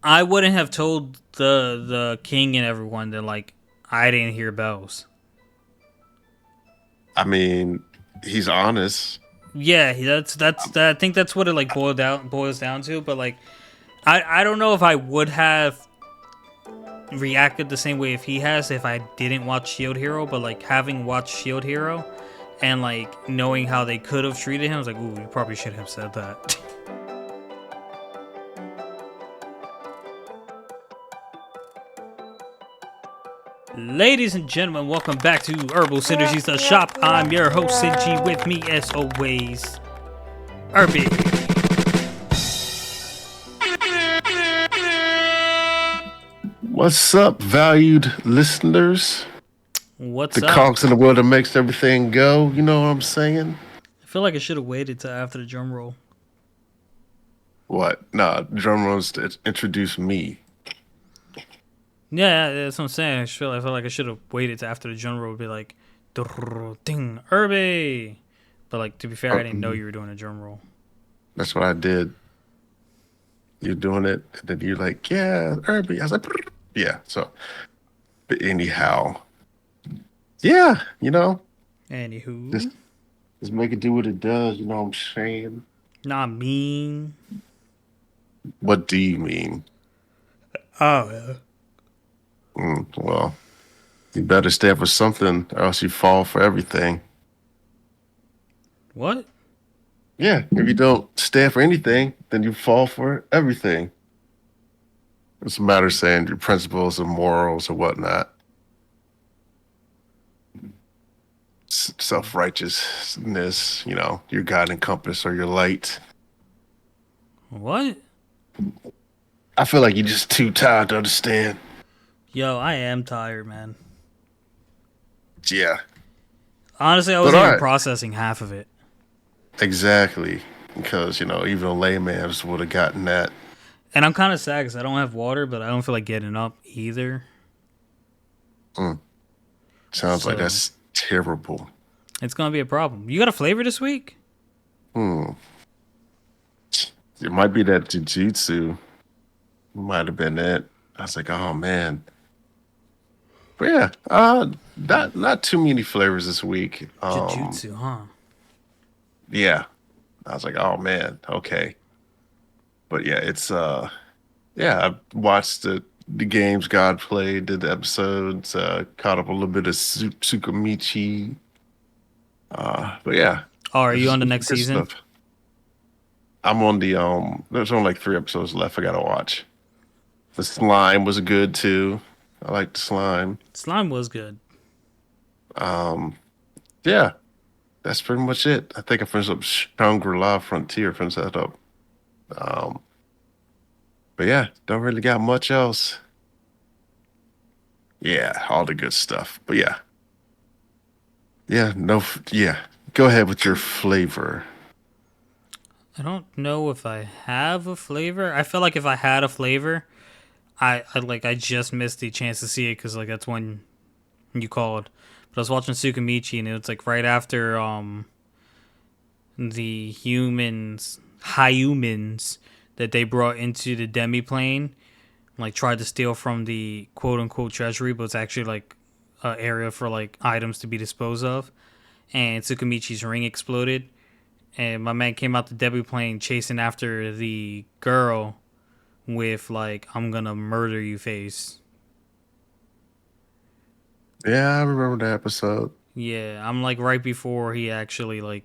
I wouldn't have told the king and everyone that like I didn't hear bells. I mean, he's honest. Yeah, that's I think that's what it like boils down to. But like I don't know if I would have reacted the same way if he has if I didn't watch Shield Hero. But like having watched Shield Hero and like knowing how they could have treated him, I was like, ooh, you probably should have said that. Ladies and gentlemen, welcome back to Herbal Synergies, the shop. I'm your host, Sinji. With me, as always, Irby. What's up, valued listeners? What's The up? cogs in the wheel that makes everything go. You know what I'm saying? I feel like I should have waited till after the drum roll. What? Nah, drum rolls to introduce me. Yeah, that's what I'm saying. I feel like I should have waited till after the drum roll would be like, ding, Irby. But like to be fair, I didn't know you were doing a drum roll. That's what I did. You're doing it, and then you're like, yeah, Irby. I was like, "Brr." Yeah. So, but anyhow, yeah, just Anywho, just make it do what it does. You know what I'm saying? not mean. What do you mean? Oh yeah. Well, you better stand for something, or else you fall for everything. What? Yeah, if you don't stand for anything, then you fall for everything. It's a matter of saying your principles and morals or whatnot. Self righteousness, your God and compass or your light. What? I feel like you're just too tired to understand. Yo, I am tired, man. Yeah. Honestly, I But wasn't all even right. processing half of it. Exactly. Because, even a layman would have gotten that. And I'm kind of sad because I don't have water, but I don't feel like getting up either. Mm, sounds like So that's terrible. it's gonna be a problem. You got a flavor this week? Hmm. It might be that jujitsu. Might have been it. I was like, oh man. But yeah, not too many flavors this week. Jujutsu, huh? Yeah. I was like, oh man, okay. But yeah, it's yeah, I watched the games God played, did the episodes, caught up a little bit of Tsukamichi. But yeah, Oh, are you on the it's next good season? stuff. I'm on the there's only like 3 episodes left I gotta watch. The slime was good too. I like the slime. Slime was good. Um yeah, that's pretty much it. I think I finished up Shangri-La Frontier, finished that up. Um but yeah, don't really got much else. Yeah, all the good stuff. But yeah. Yeah, no yeah. Go ahead with your flavor. I don't know if I have a flavor. I feel like if I had a flavor, I just missed the chance to see it because like that's when you called. But I was watching Tsukamichi and it was like right after the humans that they brought into the demi plane like tried to steal from the quote unquote treasury, but it's actually like an area for like items to be disposed of. And Tsukamichi's ring exploded, and my man came out the debut plane chasing after the girl with like "I'm gonna murder you" face. Yeah, I remember that episode. Yeah, I'm like right before he actually like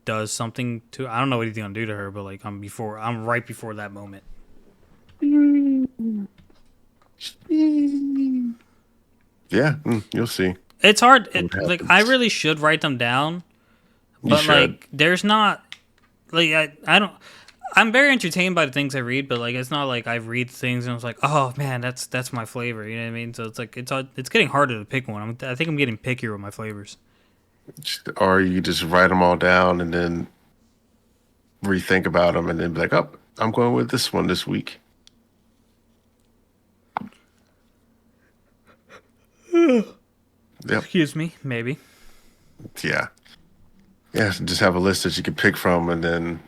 does something to. I don't know what he's gonna do to her, but like I'm right before that moment. Yeah, you'll see It's hard. what Like I happens. really should write them down, You but should. like there's not like I don't. I'm very entertained by the things I read, but like it's not like I read things and I was like, oh man, that's my flavor. You know what I mean? So it's like it's getting harder to pick one. I think I'm getting pickier with my flavors. Or you just write them all down and then rethink about them and then be like, oh, I'm going with this one this week. Yep. Excuse me, maybe. Yeah. Yeah. So just have a list that you can pick from, and then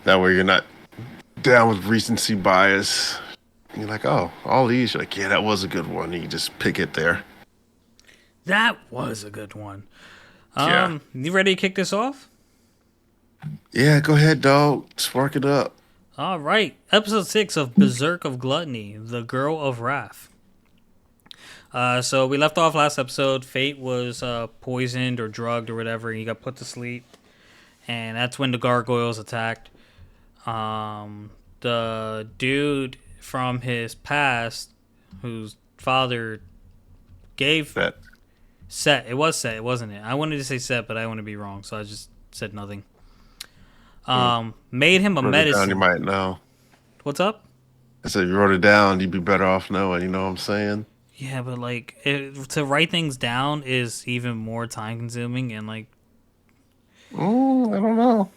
that way you're not down with recency bias. You're like, oh, all these. You're like, yeah, that was a good one. And you just pick it there. That was a good one. Yeah. You ready to kick this off? Yeah, go ahead, dog. Spark it up. All right. Episode 6 of Berserk of Gluttony, The Girl of Wrath. So we left off last episode. Fate was poisoned or drugged or whatever, and he got put to sleep. And that's when the gargoyles attacked. The dude from his past, whose father gave That Set. It was Set, wasn't it? I wanted to say Set, but I want to be wrong, so I just said nothing. mm, Made him a wrote it down. You medicine. might know. What's up? I said, if you wrote it down, you'd be better off knowing. You know what I'm saying? Yeah, but like to write things down is even more time consuming, and like, I don't know.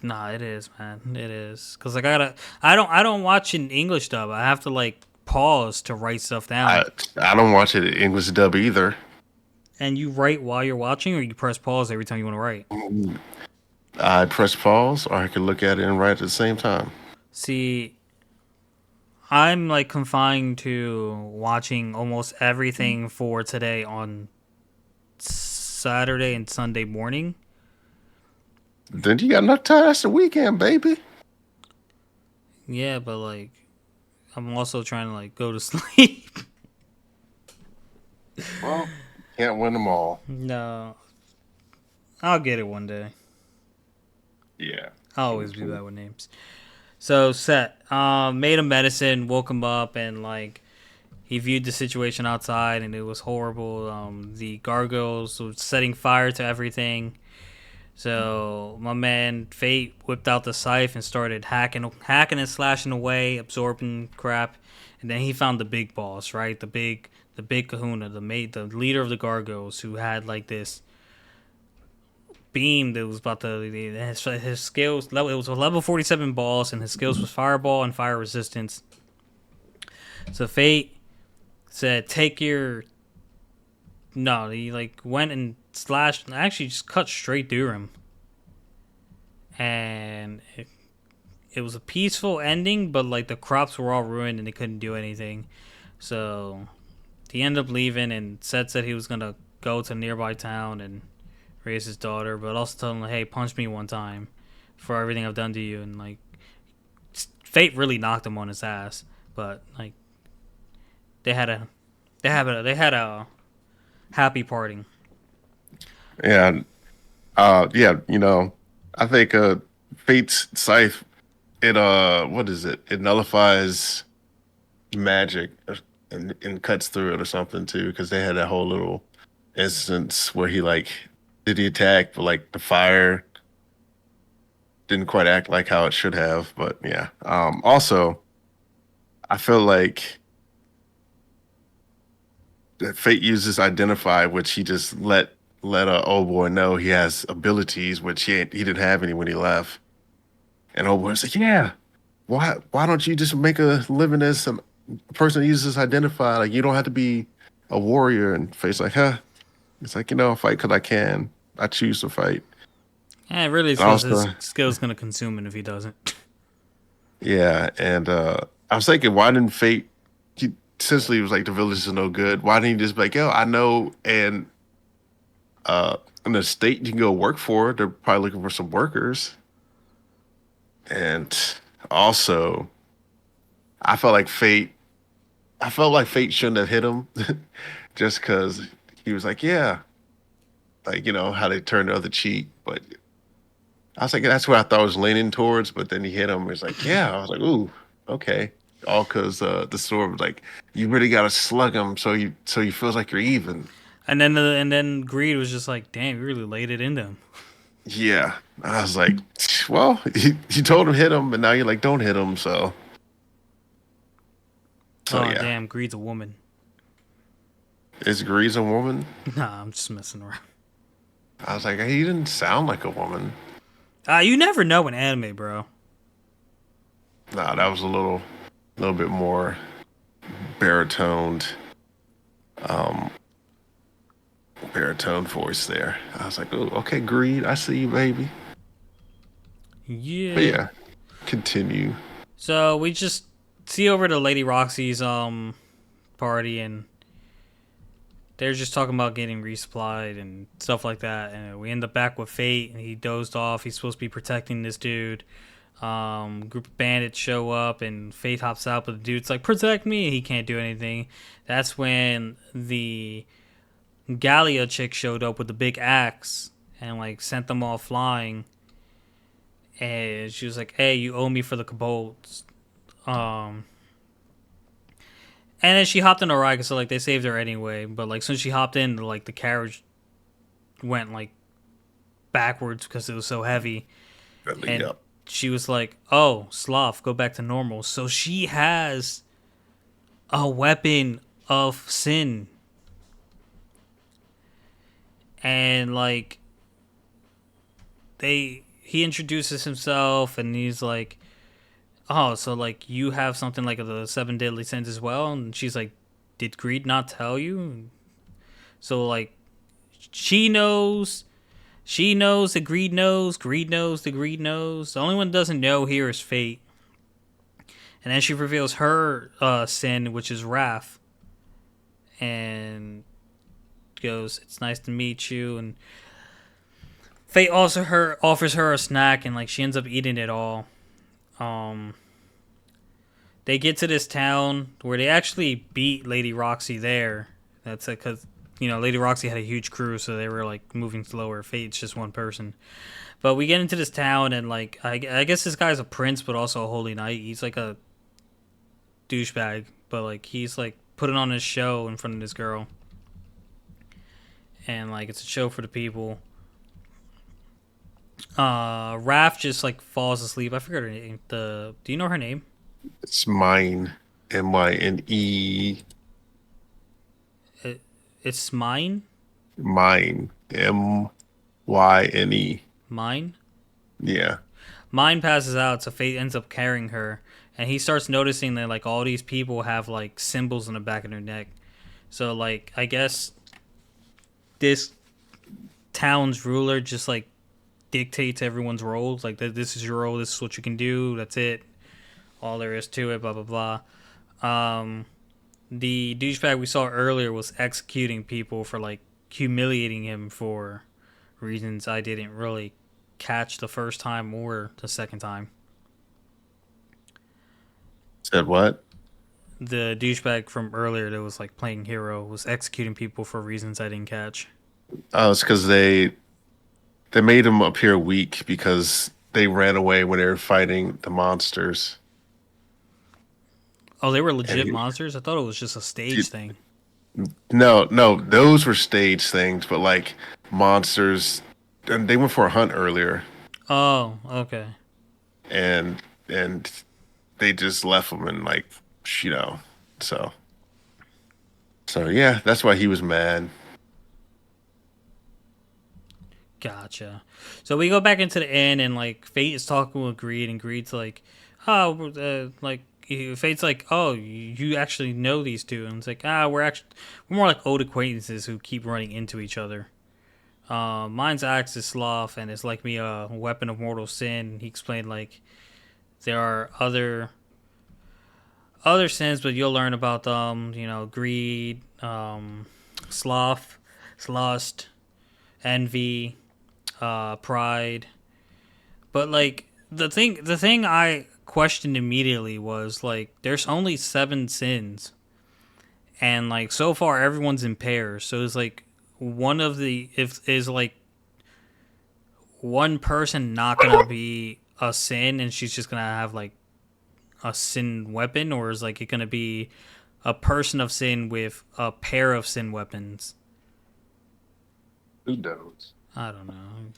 nah, it is, man, it is. Cause like I don't watch an English dub. I have to like pause to write stuff I down. I don't watch it in English dub either. And you write while you're watching, or you press pause every time you want to write. I press pause, or I can look at it and write at the same time. See, I'm like confined to watching almost everything for today on Saturday and Sunday morning. Then you got enough time. That's the weekend, baby. Yeah, but like I'm also trying to like go to sleep. Well, can't win them all. No, I'll get it one day. Yeah. I'll always be bad with names. So Set made him medicine, woke him up, and like he viewed the situation outside, and it was horrible. The gargoyles were setting fire to everything. So my man Fate whipped out the scythe and started hacking and slashing away, absorbing crap, and then he found the big boss, right? The big Kahuna, the leader of the gargoyles, who had like this beam that was about to his skills level. It was a level 47 boss, and his skills was fireball and fire resistance. So Fate said, "Take your." No, he like went and slashed. Actually, just cut straight through him, and it was a peaceful ending. But like the crops were all ruined, and they couldn't do anything. So he ended up leaving, and said he was gonna go to a nearby town and raise his daughter, but also tell him, like, hey, punch me one time for everything I've done to you. And like Fate really knocked him on his ass, but like they had a they had a happy parting. Yeah. Yeah. I think Fate's scythe. It what is it? It nullifies magic and cuts through it or something too, because they had that whole little instance where he like did the attack, but like the fire didn't quite act like how it should have. But yeah. Also, I feel like that Fate uses identify, which he just let a old boy know he has abilities, which he didn't have any when he left. And old boy's like, yeah, why don't you just make a living as some person who uses identify? Like you don't have to be a warrior. And Fate's like, huh? It's like, fight because I can. I choose to fight. Yeah, really, it's And because his also, skill's gonna consume it if he doesn't. yeah, and I was thinking, why didn't Fate? He essentially was like, the village is no good. Why didn't he just be like, yo, I know, and uh, in the state you can go work for, they're probably looking for some workers. And also, I felt like Fate. I felt like Fate shouldn't have hit him, just because he was like, yeah, like how they turned the other cheek. But I was like, that's what I thought I was leaning towards. But then he hit him. It's like, yeah. I was like, ooh, okay. All because the sword was like, you really gotta slug him so you feels like you're even. And then Greed was just like, damn, you really laid it into him. Yeah, I was like, well, you told him hit him, but now you're like, don't hit him. So Oh yeah, damn, Greed's a woman. is Grease a woman? Nah, I'm just messing around. I was like, he didn't sound like a woman. You never know in anime, bro. Nah, that was little bit more baritoned, um, baritone voice there. I was like, oh, okay, Greed, I see you, baby. But Yeah. yeah, continue. So we just see over to Lady Roxy's party, and they're just talking about getting resupplied and stuff like that. And we end up back with Fate, and he dozed off. He's supposed to be protecting this dude. Group of bandits show up, and Fate hops out, but the dude's like, "Protect me!" He can't do anything. That's when the Gallia chick showed up with the big axe and like sent them all flying. And she was like, "Hey, you owe me for the kobolds." Um, and then she hopped in a ride, so like they saved her anyway. But like since she hopped in, like the carriage went like backwards because it was so heavy, and Yep. she was like, "Oh, sloth, go back to normal." So she has a weapon of sin, and like he introduces himself, and he's like, "Oh, so like you have something like the seven deadly sins as well?" And she's like, "Did Greed not tell you?" So like she knows. She knows that Greed knows. Greed knows that Greed knows. The only one that doesn't know here is Fate. And then she reveals her sin, which is wrath, and goes, "It's nice to meet you." And Fate also offers her a snack, and like she ends up eating it all. Um, they get to this town where they actually beat Lady Roxy there. That's because Lady Roxy had a huge crew, so they were like moving slower. Fate's just one person. But we get into this town, and like I guess this guy's a prince, but also a holy knight. He's like a douchebag, but like he's like putting on his show in front of this girl, and like it's a show for the people. Raph just like falls asleep. I forgot her name. Do you know her name? It's mine. Mine. It's mine. Mine. Myne. Mine. Yeah. Mine passes out, so Fate ends up carrying her, and he starts noticing that like all these people have like symbols in the back of their neck. So like I guess this town's ruler just like dictates everyone's roles. Like this is your role. This is what you can do. That's it. All there is to it. Blah blah blah. The douchebag we saw earlier was executing people for like humiliating him for reasons I didn't really catch the first time or the second time. Said what? The douchebag from earlier that was like playing hero was executing people for reasons I didn't catch. Oh, it's because they made him appear weak because they ran away when they were fighting the monsters. Oh, they were And legit monsters? I thought it was just a stage thing. no, those were stage things, but like monsters, and they went for a hunt earlier, Oh, okay. and they just left him and like you know, so yeah, that's why he was mad. Gotcha. So we go back into the inn, and like Fate is talking with Greed, and Greed's like, "Oh, Fate's like, oh, you actually know these two," and it's like, we're more like old acquaintances who keep running into each other. Mine's axe is sloth, and it's like me a weapon of mortal sin. He explained like there are other sins, but you'll learn about them. Greed, sloth, lust, envy, pride. But like the thing I questioned immediately was like, there's only seven sins, and like so far everyone's in pairs. So it's like one of the if is like one person not gonna be a sin, and she's just gonna have like a sin weapon, or is like it gonna be a person of sin with a pair of sin weapons? Who knows? I don't know,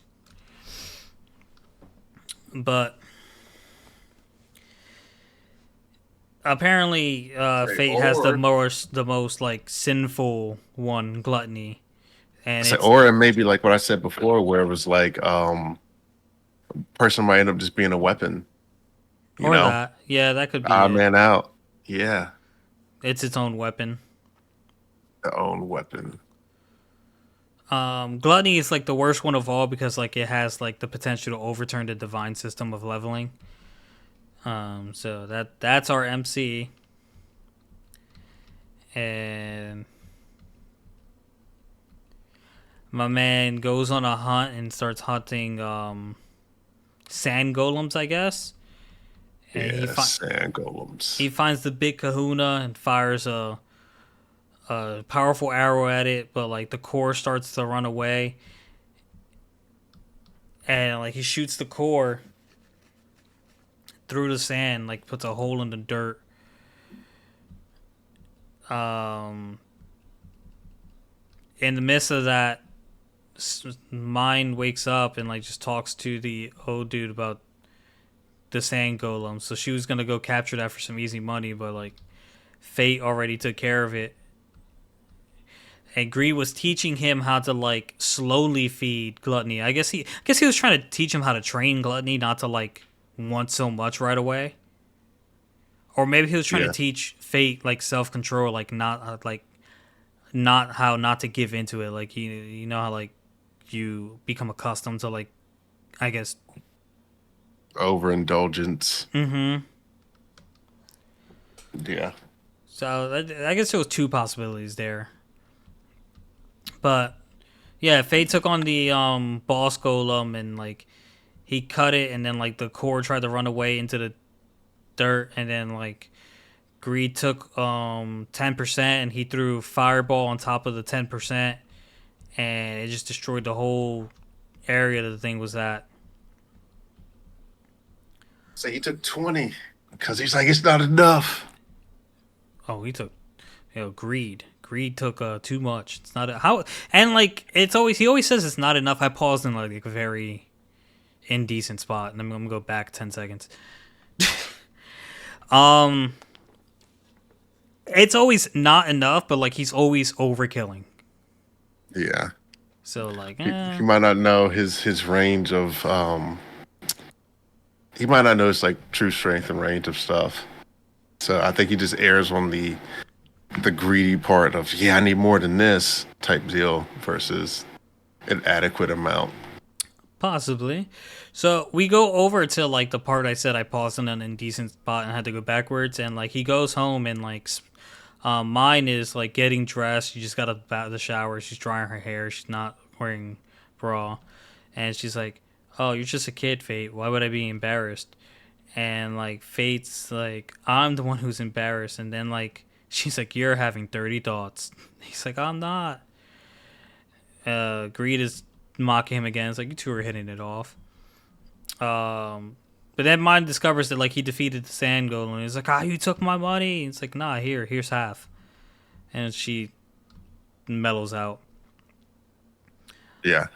but apparently Say, Fate has the most like sinful one, gluttony, and it's or it may be like what I said before, where it was like person might end up just being a weapon, you or know, that, yeah, that could be odd it. man out. Yeah, It's its own weapon. the own weapon. Gluttony is like the worst one of all because like it has like the potential to overturn the divine system of leveling. So that's our MC, and my man goes on a hunt and starts hunting sand golems, I guess. And Yeah, sand golems. he finds the big Kahuna and fires a powerful arrow at it, but like the core starts to run away, and like he shoots the core through the sand, like puts a hole in the dirt. Um, in the midst of that, Mine wakes up and like just talks to the old dude about the sand golem. So she was gonna go capture that for some easy money, but like Fate already took care of it. And Greed was teaching him how to like slowly feed Gluttony. I guess he was trying to teach him how to train Gluttony not to like want so much right away. Or maybe he was trying to Yeah, teach Fate like self control, like not how not to give into it. Like you know how like you become accustomed to like I guess. overindulgence. Mm-hmm. Yeah, So I guess there was two possibilities there, but yeah, Fate took on the boss golem and like he cut it, and then like the core tried to run away into the dirt, and then like Greed took 10%, and he threw fireball on top of the 10%, and it just destroyed the whole area that the thing was at. so he took 20 because he's like, it's not enough. Oh, he took Greed. Greed took too much. It's not how and like it's always he always says it's not enough. I paused in like a very indecent spot, and I'm gonna go back 10 seconds. Um, it's always not enough, but like he's always overkilling. Yeah, So like, he might not know his range of he might not know his like true strength and range of stuff. So I think he just errs on the greedy part of yeah, I need more than this type deal versus an adequate amount. possibly. So we go over to like the part I said I paused in an indecent spot and had to go backwards, and like he goes home and like, mine is like getting dressed. She just got out of the shower. She's drying her hair. She's not wearing bra, and she's like, "Oh, you're just a kid, Fate. Why would I be embarrassed?" And like Fate's like, "I'm the one who's embarrassed," and then like she's like, "You're having dirty thoughts." He's like, "I'm not." Greed is mocking him again. It's like you two are hitting it off. But then Mine discovers that like he defeated the sand golem. He's like, "Ah, you took my money." It's like, "Nah, here's half." And she mellows out. Yeah.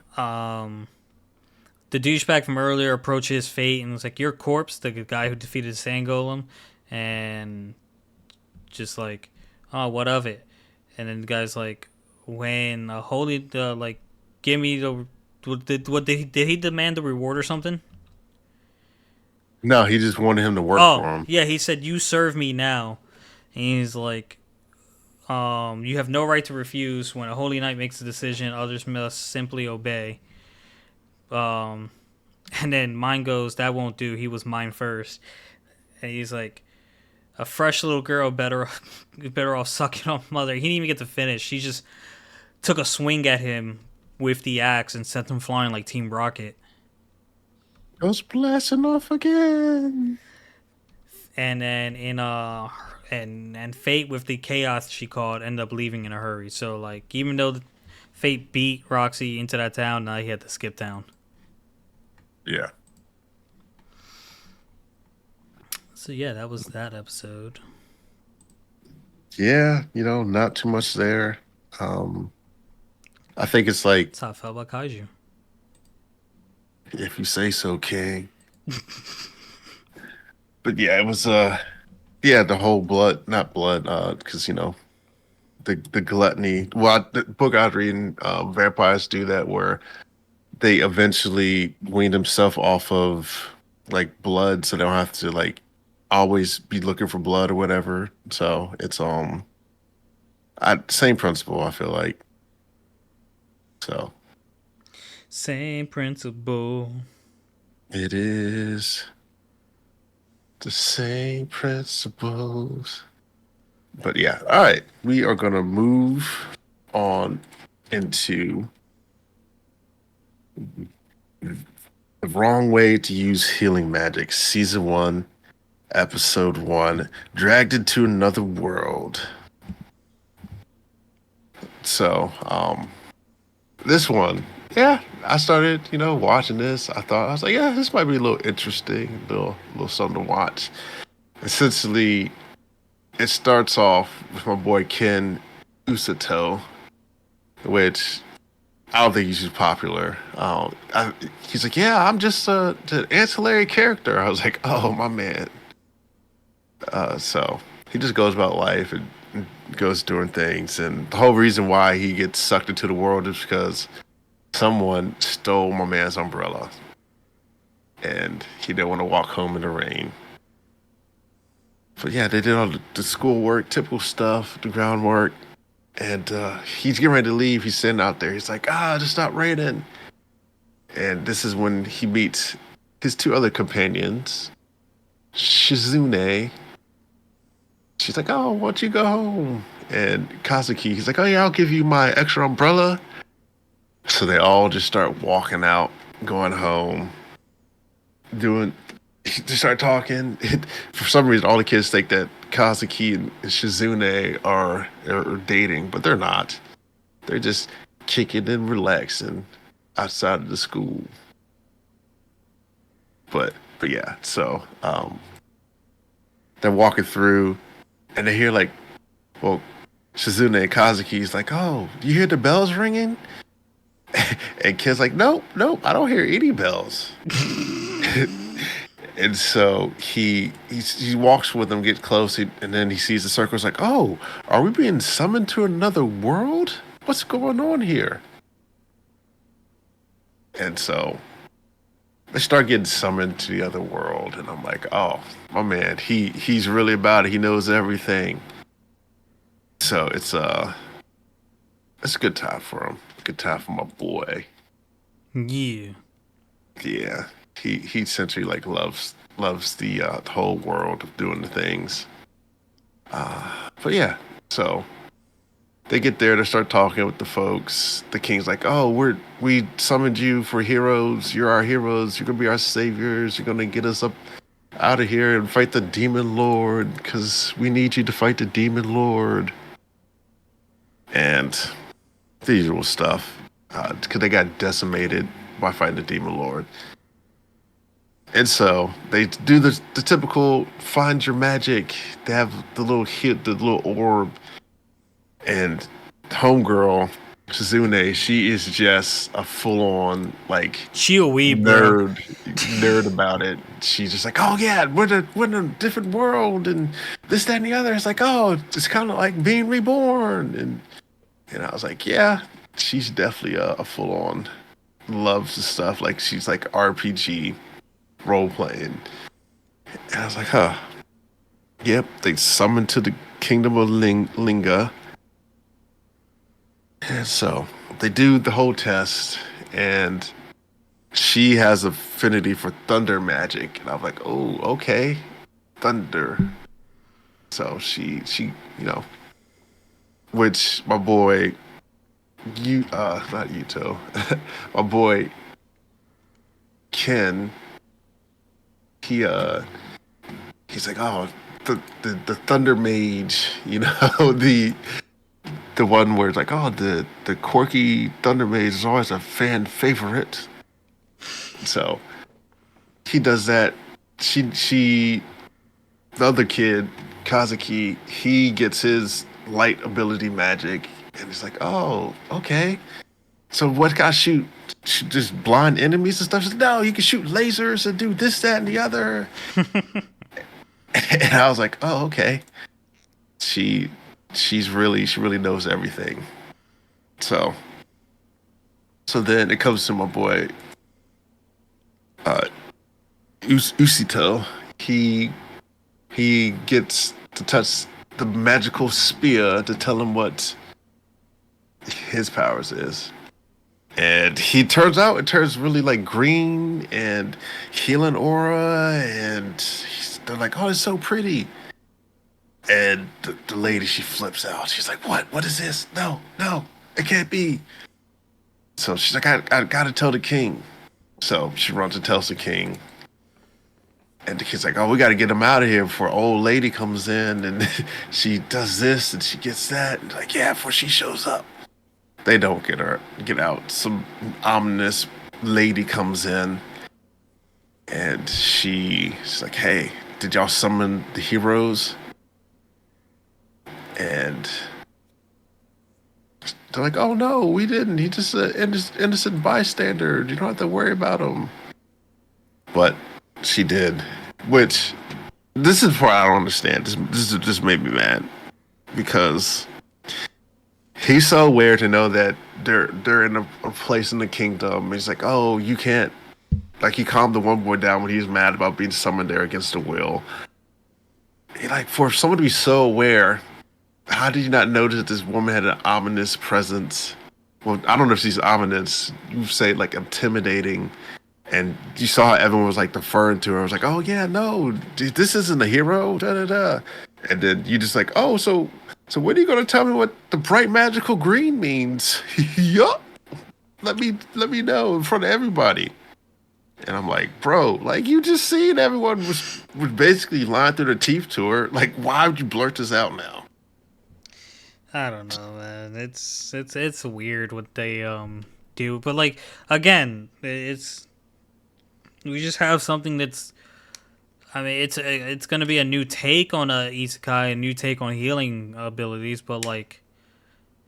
The douchebag from earlier approaches Fate and was like, "Your corpse, the guy who defeated the sand golem," and just like, "Oh, what of it?" And then the guy's like, "When a holy like, give me the did he demand the reward or something?" No, he just wanted him to work Oh, for him. yeah, he said, "You serve me now." And he's like, "You have no right to refuse. When a holy knight makes a decision, others must simply obey." Um, and then Mine goes, "That won't do. He was mine first." And he's like, "A fresh little girl better off sucking on mother." He didn't even get to finish. She just took a swing at him with the axe and sent him flying like Team Rocket. Goes blasting off again. And then and Fate with the chaos she called ended up leaving in a hurry. So like even though Fate beat Roxy into that town, now he had to skip town. Yeah. So yeah, that was that episode. Yeah, not too much there. Um, I think it's like, That's how I felt about Kaiju. if you say so, King. But yeah, it was yeah, the whole blood, not blood, because the gluttony. Well, the book I was reading, vampires do that where they eventually wean themselves off of like blood, so they don't have to like always be looking for blood or whatever. So it's same principle. I feel like so Same principle. it is. The same principles. But yeah, all right. We are gonna move on into the wrong way to use healing magic. Season 1, episode 1, dragged into another world. So, this one, yeah, I started, watching this. I was like, yeah, this might be a little interesting, little something to watch. Essentially, it starts off with my boy Ken Usato, which I don't think he's too popular. He's like, yeah, I'm just the ancillary character. I was like, oh, my man. So he just goes about life and goes doing things. And the whole reason why he gets sucked into the world is because someone stole my man's umbrella. And he didn't want to walk home in the rain. But yeah, they did all the schoolwork, typical stuff, the groundwork. And he's getting ready to leave. He's sitting out there. He's like, just stop raining. And this is when he meets his two other companions, Shizune. She's like, oh, why don't you go home? And Kazuki, he's like, oh yeah, I'll give you my extra umbrella. So they all just start walking out, going home, they start talking. For some reason, all the kids think that Kazuki and Shizune are dating, but they're not. They're just kicking and relaxing outside of the school. But yeah, so they're walking through and they hear like, well, Shizune and Kazuki's like, oh, you hear the bells ringing? And Kid's like, nope, I don't hear any bells. And so he walks with them, gets close, and then he sees the circle. He's like, oh, are we being summoned to another world? What's going on here? And so they start getting summoned to the other world, and I'm like, oh, my man, he's really about it. He knows everything. So it's a good time for him. Good time for my boy. Yeah. Yeah. He essentially like loves the whole world of doing the things. But yeah, so they get there to start talking with the folks. The king's like, "Oh, we summoned you for heroes. You're our heroes. You're gonna be our saviors. You're gonna get us up out of here and fight the demon lord because we need you to fight the demon lord." And the usual stuff, because they got decimated by fighting the demon lord. And so they do the typical find your magic. They have the little hit, the little orb, and homegirl Shizune, she is just a full on like She a weeb, bro. nerd about it. She's just like, oh yeah, we're in a different world and this, that, and the other. It's like, oh, it's kind of like being reborn. And I was like, yeah, she's definitely a full on loves the stuff. Like she's like RPG role playing. And I was like, huh. Yep, they summoned to the kingdom of Linga. And so they do the whole test, and she has affinity for thunder magic. And I'm like, oh, okay, thunder. So she, which my boy, not Yuto, my boy Ken, he's like, oh, the Thunder Mage, the one where it's like, oh, the quirky Thunder Mage is always a fan favorite. So he does that. The other kid, Kazuki, he gets his light ability magic, and he's like, oh, okay. So what can I shoot? Shoot just blind enemies and stuff? She's like, no, you can shoot lasers and do this, that, and the other. And I was like, oh, okay. She really knows everything. So then it comes to my boy uh Usito. He gets to touch the magical spear to tell him what his powers is. And it turns really like green and healing aura, and they're like, "Oh, it's so pretty." And the lady, she flips out. She's like, "What? What is this? No, no, it can't be." So she's like, I gotta tell the king." So she runs and tells the king. And the kid's like, "Oh, we got to get him out of here before old lady comes in and she does this and she gets that." And like, yeah, before she shows up. They don't get out. Some ominous lady comes in and she's like, "Hey, did y'all summon the heroes?" And they're like, "Oh no, we didn't. He just an innocent bystander. You don't have to worry about him." But she did, which this is where I don't understand. This just made me mad because he's so aware to know that they're in a place in the kingdom. He's like, "Oh, you can't." Like he calmed the one boy down when he was mad about being summoned there against the will. Like for someone to be so aware, how did you not notice that this woman had an ominous presence? Well, I don't know if she's ominous. You say like intimidating, and you saw how everyone was like deferring to her. I was like, "Oh yeah, no, dude, this isn't a hero." Da da da. And then you just like, "Oh, so when are you gonna tell me what the bright magical green means?" Yup. Let me know in front of everybody. And I'm like, bro, like you just seen everyone was basically lying through their teeth to her. Like, why would you blurt this out now? I don't know, man. It's weird what they do, but like again, it's we just have something that's. I mean, it's gonna be a new take on a isekai, a new take on healing abilities, but like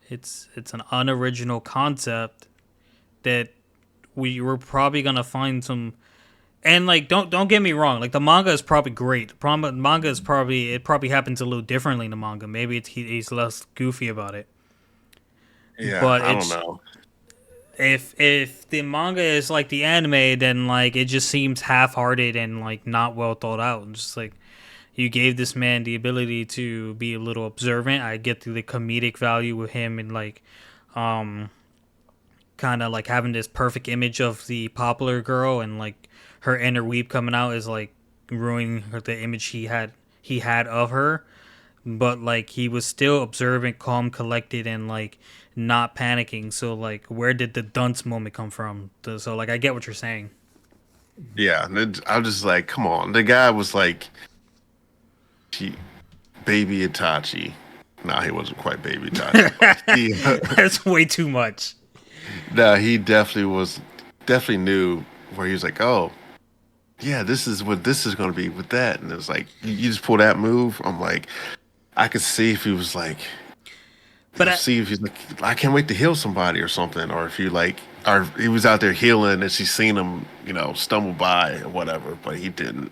it's an unoriginal concept that we're probably gonna find some. And like, don't get me wrong. Like the manga is probably great. Manga is probably it probably happens a little differently in the manga. Maybe he's less goofy about it. Yeah, But I don't it's know. if the manga is like the anime, then like it just seems half-hearted and like not well thought out. And just like you gave this man the ability to be a little observant. I get the comedic value with him and like um kind of like having this perfect image of the popular girl and like her inner weep coming out is like ruining the image he had of her, but like he was still observant, calm, collected, and like not panicking. So like where did the dunce moment come from? So like I get what you're saying. Yeah, and I'm just like, come on. The guy was like, he, baby Itachi. Nah, he wasn't quite baby Itachi, but That's way too much. nah, he definitely was, definitely knew where he was like, oh, yeah, this is what this is going to be with that. And it was like, you just pull that move. I'm like, I could see if he was like, But see if he's like, I can't wait to heal somebody or something, or if you like, or he was out there healing and she's seen him, stumble by or whatever, but he didn't.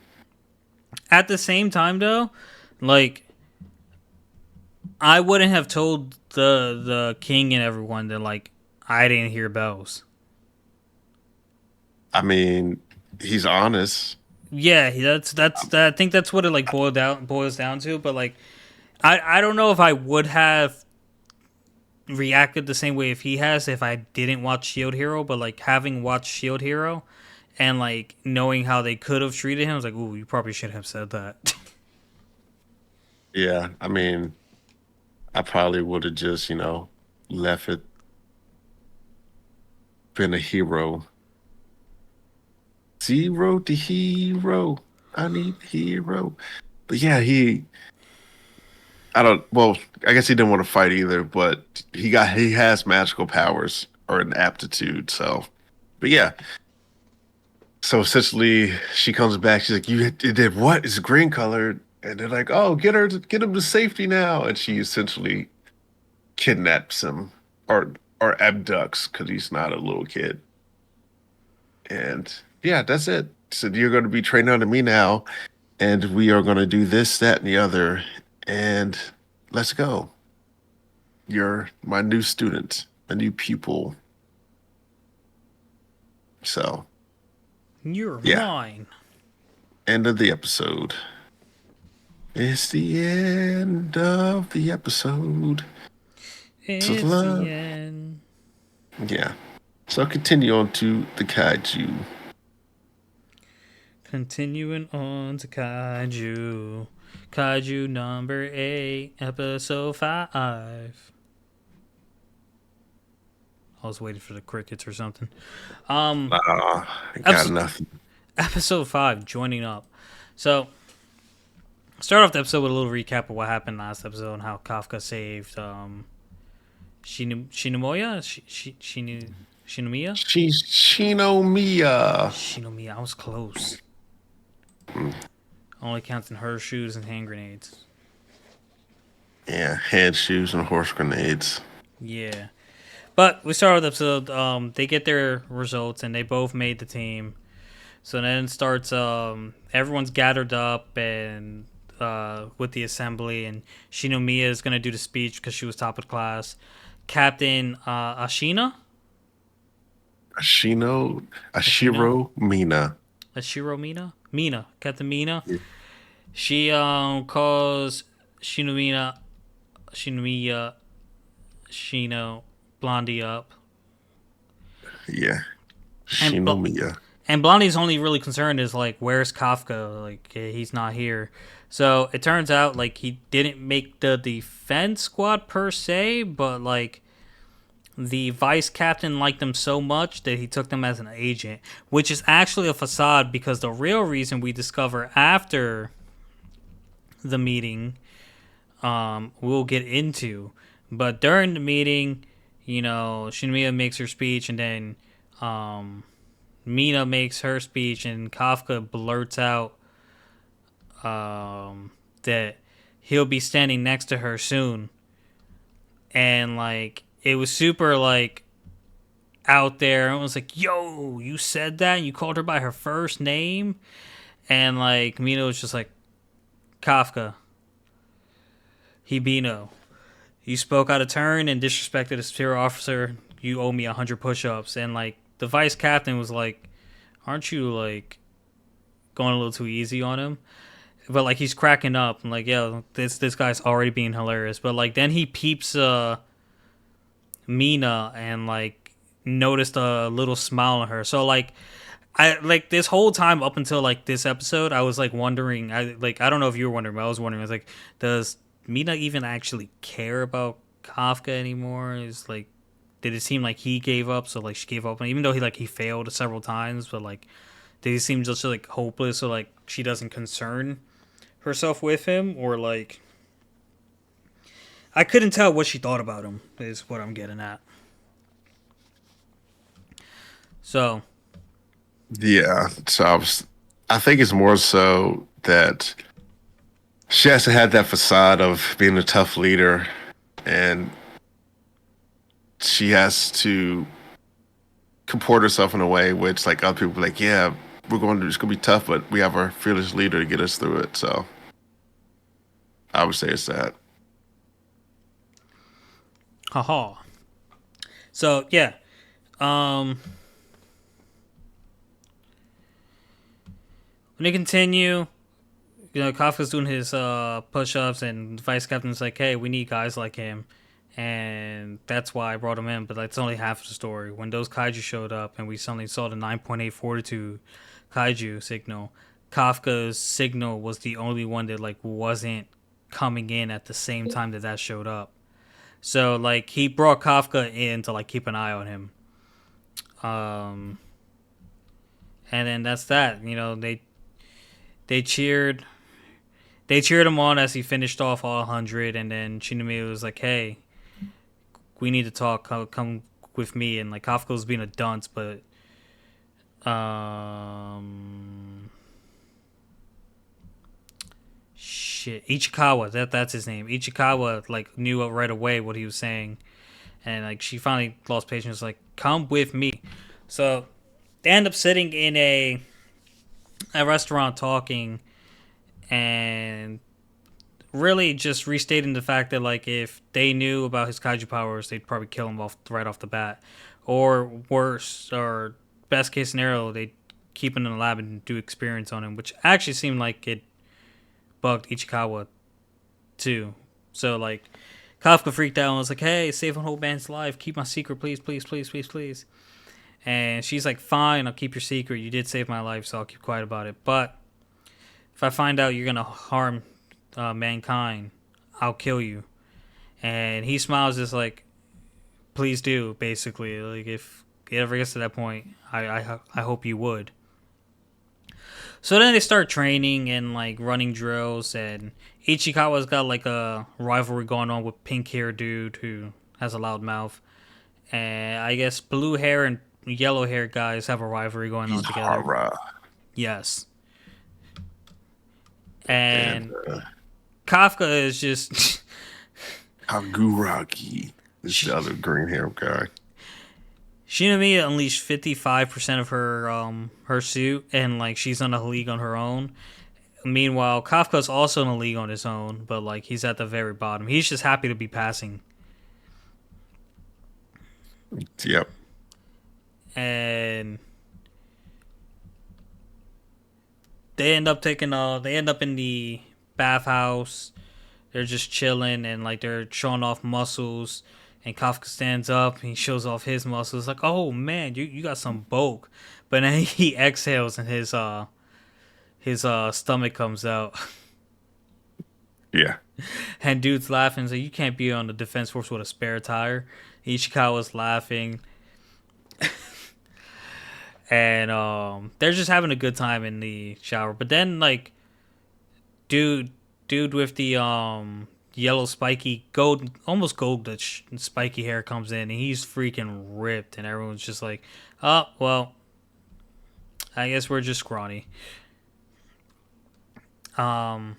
at the same time though, like I wouldn't have told the king and everyone that like I didn't hear bells. I mean, he's honest. Yeah, I think that's what it like boils down to. But like, I don't know if I would have reacted the same way if he has if I didn't watch Shield Hero. But like having watched Shield Hero and like knowing how they could have treated him, I was like, ooh, you probably should have said that. Yeah, I mean, I probably would have just, left it, been a hero. Zero to hero. I need hero. But yeah, I don't, well, I guess he didn't want to fight either, but he has magical powers or an aptitude. So, but yeah, so essentially, she comes back. She's like, "You did what? It's green colored." And they're like, "Oh, get him to safety now." And she essentially kidnaps him or abducts because he's not a little kid. And yeah, that's it. Said you're going to be trained under me now, and we are going to do this, that, and the other. And let's go. You're my new student, a new pupil. So You're yeah, mine. end of the episode. It's the end of the episode. So It's the love. end. Yeah. So I'll continue on to the kaiju. Continuing on to Kaiju. Kaiju number 8, episode 5. I was waiting for the crickets or something. Um, I got episode, nothing. episode 5, joining up. So, start off the episode with a little recap of what happened last episode and how Kafka saved Shinomiya? Shinomiya? She's Shinomiya. Shinomiya, I was close. Only counting her shoes and hand grenades. Yeah, head shoes and horse grenades. Yeah. But we start with the episode. They get their results and they both made the team. So then it starts. Everyone's gathered up and with the assembly, and Shinomiya is gonna do the speech because she was top of the class. Captain Ashino, Ashina, Ashiro Mina. Ashiro Mina, Captain Mina. Yeah. She calls Shinomiya, Shino, Blondie up, Yeah. and Shinomiya. And Blondie's only really concern is like, where's Kafka? Like, he's not here. So it turns out like he didn't make the defense squad per se, but like the vice captain liked them so much that he took them as an agent, which is actually a facade because the real reason we discover after the meeting, we'll get into. But during the meeting, Shinomiya makes her speech, and then Mina makes her speech, and Kafka blurts out that he'll be standing next to her soon. And like it was super like out there. It was like, "Yo, you said that? You called her by her first name?" And like Mina was just like, "Kafka, Hibino, you spoke out of turn and disrespected a superior officer. You owe me 100 push-ups." And like the vice captain was like, "Aren't you like going a little too easy on him?" But like he's cracking up and like, "Yeah, this guy's already being hilarious." But like then he peeps Mina and like noticed a little smile on her. So like I like this whole time up until like this episode, I was like wondering. I don't know if you were wondering, but I was wondering. I was like, does Mina even actually care about Kafka anymore? Is like, did it seem like he gave up? So like she gave up, and even though he failed several times, but like, did he seem just like hopeless? So like she doesn't concern herself with him, or like I couldn't tell what she thought about him. Is what I'm getting at. So Yeah. I think it's more so that she has to have that facade of being a tough leader, and she has to comport herself in a way which like other people are like, yeah, it's gonna be tough, but we have our fearless leader to get us through it. So I would say it's that. haha. So yeah. Um when they continue, Kafka's doing his push ups and the vice captain's like, "Hey, we need guys like him." And that's why I brought him in, but that's only half the story. When those kaiju showed up and we suddenly saw the 9.8 fortitude kaiju signal, Kafka's signal was the only one that like wasn't coming in at the same time that showed up. So like he brought Kafka in to like keep an eye on him. Um, and then that's that. They cheered. They cheered him on as he finished off all 100, and then Shinomiya was like, "Hey, we need to talk. Come with me." And like Kafka was being a dunce, but shit, Ichikawa. That's his name. Ichikawa like knew right away what he was saying, and like she finally lost patience. Like, "Come with me." So they end up sitting in a restaurant talking, and really just restating the fact that like if they knew about his kaiju powers, they'd probably kill him off the bat, or worse, or best case scenario, they'd keep him in the lab and do experiments on him, which actually seemed like it bugged Ichikawa too. So like Kafka freaked out and was like, "Hey, save an whole man's life, keep my secret, please, please, please, please, please." And she's like, "Fine, I'll keep your secret. You did save my life, so I'll keep quiet about it. But if I find out you're gonna harm mankind, I'll kill you." And he smiles, just like, "Please do." Basically, like if it ever gets to that point, I hope you would. So then they start training and like running drills, and Ichikawa's got like a rivalry going on with pink hair dude who has a loud mouth, and I guess blue hair and yellow hair guys have a rivalry going on together. Izhara Yes, and and Kafka is just Kaguragi is she, the other green hair guy. Shinomiya unleashed 55% of her suit, and like she's on a league on her own. Meanwhile, Kafka's also in a league on his own, but like he's at the very bottom. He's just happy to be passing. Yep. And they end up in the bathhouse. They're just chilling and like they're showing off muscles. And Kafka stands up and he shows off his muscles. Like, oh man, you got some bulk. But then he exhales and his stomach comes out. Yeah. And dude's laughing. So you can't be on the defense force with a spare tire. Ishikawa's laughing. And they're just having a good time in the shower. But then like dude with the yellow spiky gold, almost gold spiky hair comes in, and he's freaking ripped, and everyone's just like, "Oh well, I guess we're just scrawny." Um,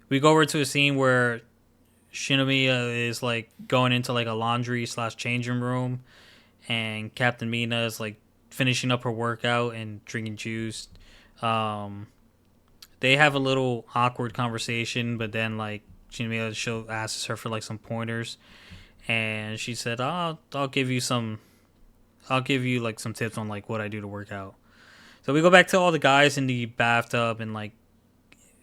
we go over to a scene where Shinomiya is like going into like a laundry slash changing room, and Captain Mina is like finishing up her workout and drinking juice. Um, they have a little awkward conversation, but then like Shinomiya show asks her for like some pointers, and she said, I'll give you some, I'll give you like some tips on like what I do to work out." So we go back to all the guys in the bathtub, and like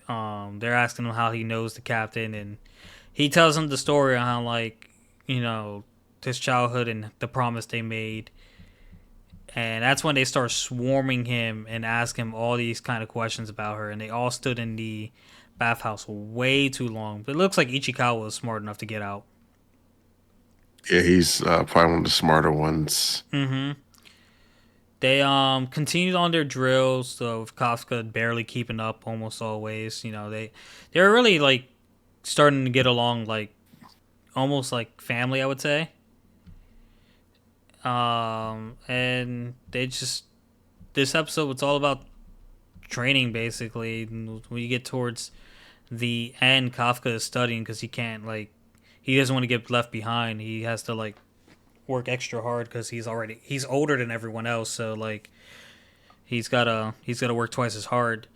they're asking him how he knows the captain, and he tells them the story on how like you know his childhood and the promise they made. And that's when they start swarming him and ask him all these kind of questions about her. And they all stood in the bathhouse way too long. But it looks like Ichikawa was smart enough to get out. Yeah, he's probably one of the smarter ones. Mm-hmm. They continued on their drills, so with Kafka barely keeping up almost always. You know, they were really like starting to get along like almost like family, I would say. And they just this episode was all about training basically. When you get towards the end, Kafka is studying because he can't like he doesn't want to get left behind. He has to like work extra hard because he's older than everyone else. So like he's gotta work twice as hard.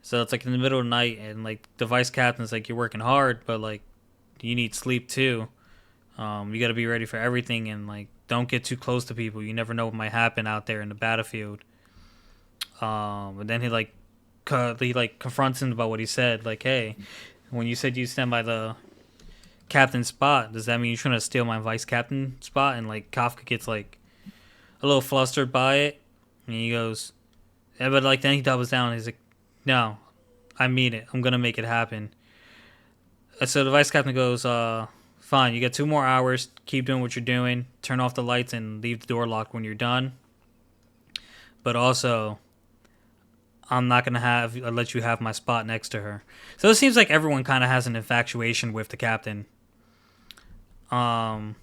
So it's like in the middle of the night, and like the vice captain's like, "You're working hard, but like you need sleep too. You got to be ready for everything, and like don't get too close to people. You never know what might happen out there in the battlefield." And then he like confronts him about what he said. Like, "Hey, when you said you stand by the captain spot, does that mean you're trying to steal my vice captain spot?" And like Kafka gets like a little flustered by it, and he goes, "Yeah," but like then he doubles down. He's like, "No, I mean it. I'm gonna make it happen." So the vice captain goes, "Fine. You got 2 more hours. Keep doing what you're doing. Turn off the lights and leave the door locked when you're done. But also, I'm not gonna let you have my spot next to her." So it seems like everyone kind of has an infatuation with the captain. Um,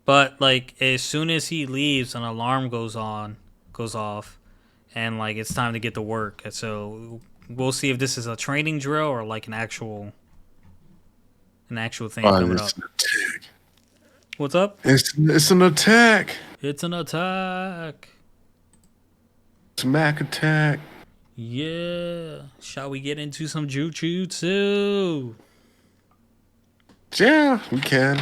but like as soon as he leaves, an alarm goes off, and like it's time to get to work. So we'll see if this is a training drill or like an actual thing Oh, coming it's up. an attack. What's up? It's an attack. It's an attack. It's a Mac attack. Yeah. Shall we get into some jujutsu? Yeah, we can.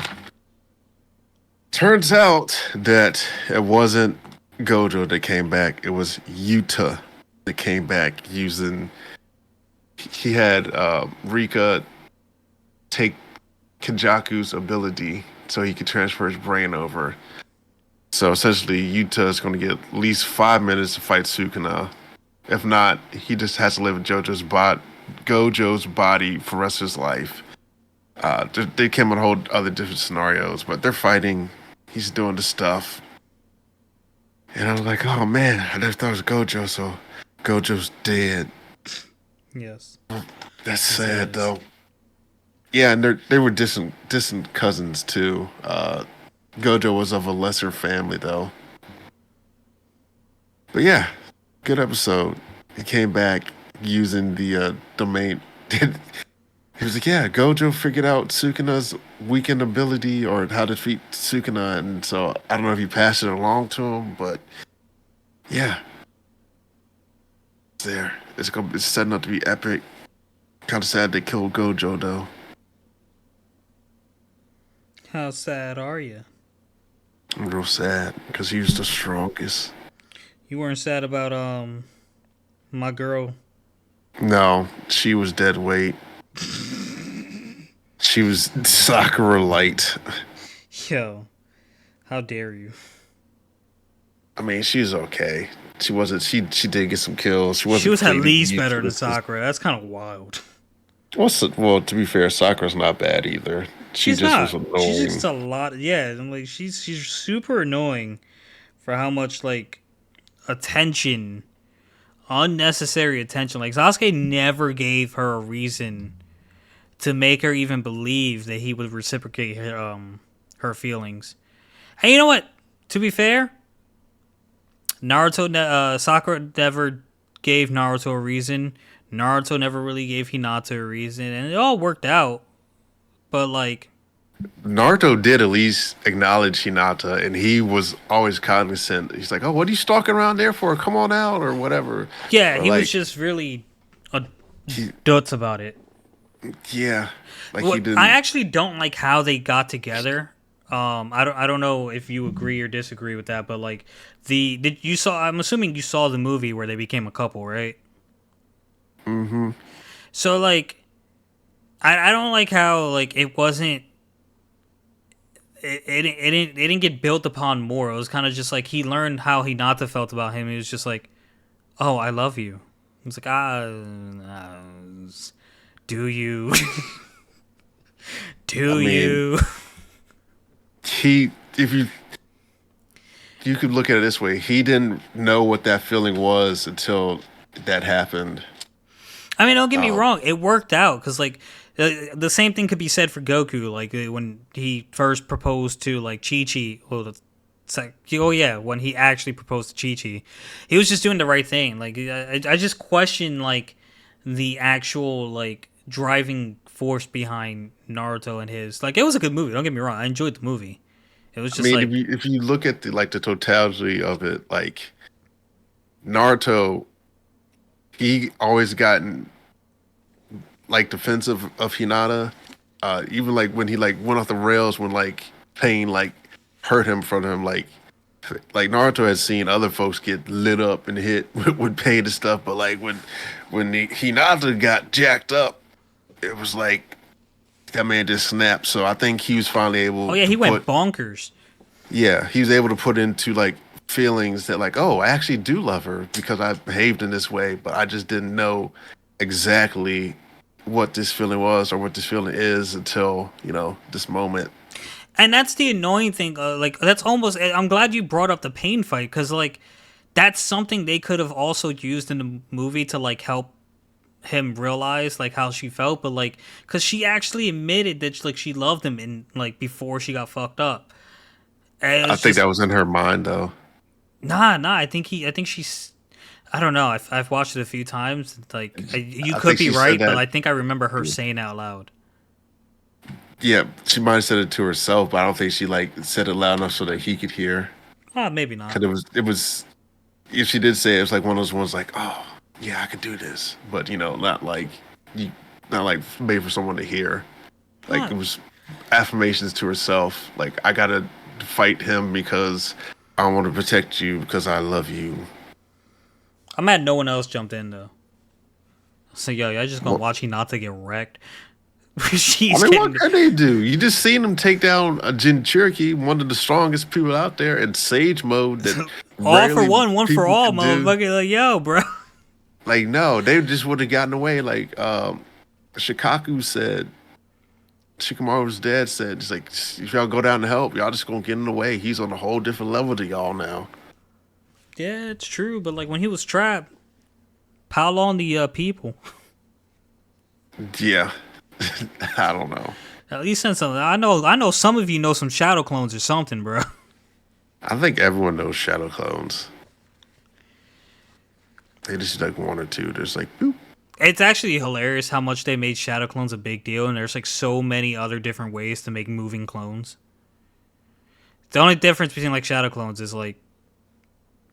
Turns out that it wasn't Gojo that came back. It was Yuta that came back using. He had Rika take Kenjaku's ability so he could transfer his brain over So essentially, Yuta is going to get at least 5 minutes to fight Sukuna. If not, he just has to live in Gojo's body for the rest of his life. They came on whole other different scenarios, but they're fighting. He's doing the stuff, and I was like, "Oh man, I never thought it was Gojo." So Gojo's dead. Yes. That's Yes, it sad is. though. Yeah, and they were distant cousins too. Gojo was of a lesser family though. But yeah, good episode. He came back using the domain. He was like, "Yeah, Gojo figured out Sukuna's weakened ability or how to defeat Sukuna," and so I don't know if he passed it along to him, but yeah, it's there. It's setting up to be epic. Kind of sad they killed Gojo though. How sad are you? I'm real sad because he was the strongest. You weren't sad about my girl. No, she was dead weight. She was Sakura light. Yo, how dare you? I mean, she's okay. She wasn't. She did get some kills. She She wasn't was at completely least better than useless. Sakura. That's kind of wild. Well, to be fair, Sakura's not bad either. She She's just was not. She's annoying. just a lot. Yeah, and like she's super annoying for how much like attention, unnecessary attention. Like Sasuke never gave her a reason to make her even believe that he would reciprocate her feelings. And you know what? To be fair, Sakura never gave Naruto a reason. Naruto never really gave Hinata a reason, and it all worked out. But like, Naruto did at least acknowledge Hinata, and he was always cognizant. He's like, "Oh, what are you stalking around there for? Come on out, or whatever." yeah, Or he was like, just really a he, duts about it. yeah, like he What I didn't. actually don't like how they got together. I don't know if you agree or disagree with that, but like the did you saw? I'm assuming you saw the movie where they became a couple, right? Hmm. So like, I don't like how like it wasn't. It didn't get built upon more. It was kind of just like he learned how Hinata felt about him. He was just like, "Oh, I love you." It's like, do you? I Do mean, you? he if you could look at it this way, he didn't know what that feeling was until that happened. I mean, don't get me Um, wrong. It worked out because like the same thing could be said for Goku. Like when he first proposed to like Chi Chi. Oh yeah, when he actually proposed to Chi Chi, he was just doing the right thing. Like I just question like the actual like driving force behind Naruto and his like it was a good movie. Don't get me wrong. I enjoyed the movie. It was I just mean, like if you look at the totality of it, like Naruto, he always gotten like defensive of Hinata. Even like when he like went off the rails when like pain like hurt him from him like Naruto has seen other folks get lit up and hit with pain and stuff, but like when Hinata got jacked up, it was like that man just snapped. So I think he was finally oh able yeah, to he went put bonkers. yeah, he was able to put into like feelings that like, oh, I actually do love her because I behaved in this way, but I just didn't know exactly what this feeling was or what this feeling is until, this moment. And that's the annoying thing. Like that's almost. I'm glad you brought up the pain fight because like that's something they could have also used in the movie to like help him realize like how she felt. But like because she actually admitted that like she loved him in like before she got fucked up. And it I was think just that was in her mind though. nah. I think she's. I don't know. I've watched it a few times. Like you I could think be she said right, but that. I think I remember her saying out loud. Yeah, she might have said it to herself, but I don't think she like said it loud enough so that he could hear. Oh, maybe not. Because it was if she did say it, it was like one of those ones like, oh yeah, I could do this, but you, not like made for someone to hear. Like Huh. it was affirmations to herself. Like I gotta fight him because I want to protect you because I love you. I'm mad no one else jumped in though. So yo, y'all just gonna Well, watch Hinata get wrecked. I She's mean, what getting. can they do? You just seen them take down a Jin Cherokee, one of the strongest people out there, in Sage mode that All for rarely one, one for people all, could do. motherfucker. Like, yo, bro. Like, no, they just would have gotten away. Like, Shikaku said, Shikamaru's dad said, "It's like if y'all go down to help, y'all just gonna get in the way. He's on a whole different level to y'all now." Yeah, it's true. But like when he was trapped, pile on the people. Yeah, I don't know. At least send some. I know. Some of you know some shadow clones or something, bro. I think everyone knows shadow clones. They just like one or two. There's like, boop. It's actually hilarious how much they made shadow clones a big deal, and there's like so many other different ways to make moving clones. The only difference between like shadow clones is like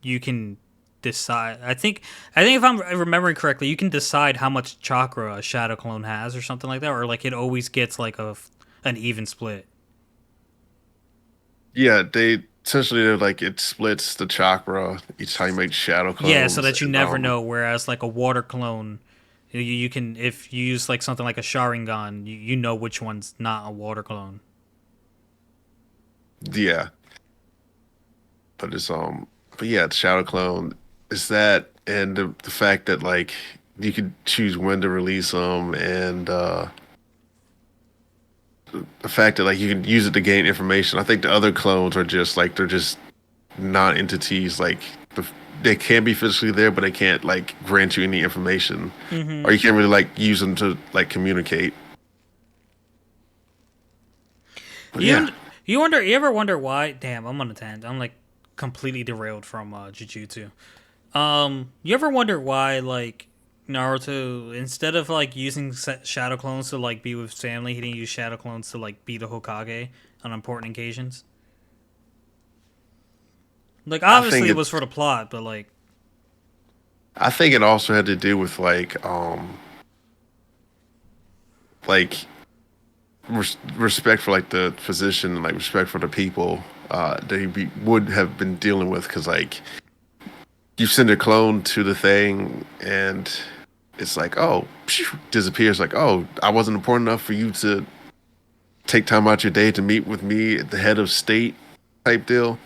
you can decide. I think if I'm remembering correctly, you can decide how much chakra a shadow clone has or something like that, or like it always gets like an even split. Yeah, they essentially they're like it splits the chakra each time you make shadow Yeah, so clones, that you and never know. Whereas like a water clone, you can if you use like something like a Sharingan, you know which one's not a water clone. yeah, but yeah, the shadow clone is that, and the fact that like you could choose when to release them, and the fact that like you can use it to gain information. I think the other clones are just like they're just non-entities. Like the, they can be physically there, but they can't like grant you any information, Mm-hmm. or you can't really like use them to like communicate. But You yeah, und- you wonder you ever wonder why? Damn, I'm on a tangent. I'm like completely derailed from Jujutsu. You ever wonder why like Naruto instead of like using shadow clones to like be with his family, he didn't use shadow clones to like be the Hokage on important occasions? Like I obviously think it it. was for the plot, but like I think it also had to do with like respect for like the physician and like respect for the people that would have been dealing with, because like you send a clone to the thing and it's like, oh, phew, disappears. Like, oh, I wasn't important enough for you to take time out your day to meet with me at the head of state type deal.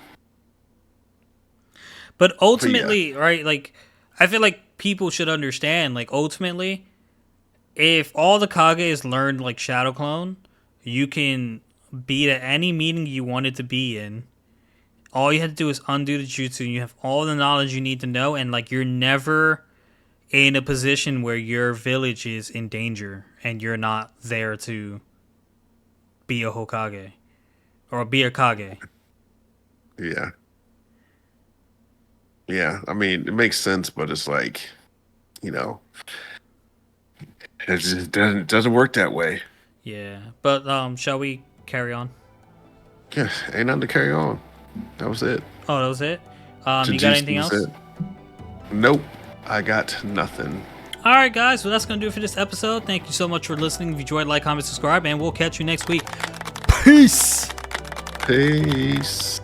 but But yeah, ultimately, right, like I feel like people should understand like ultimately if all the Kages learned like Shadow Clone, you can be at any meeting you wanted to be in. All you have to do is undo the jutsu, and you have all the knowledge you need to know, and like you're never in a position where your village is in danger, and you're not there to be a Hokage or be a Kage. yeah, yeah. I mean, it makes sense, but it's like, you know, it just doesn't work that way. Yeah, but shall we carry on? Yeah, ain't nothing to carry on. That was it. Oh, that was it. You got Jujutsu anything was else? it. Nope, I got nothing. All right, guys. Well, that's gonna do it for this episode. Thank you so much for listening. If you enjoyed, like, comment, subscribe, and we'll catch you next week. Peace. Peace.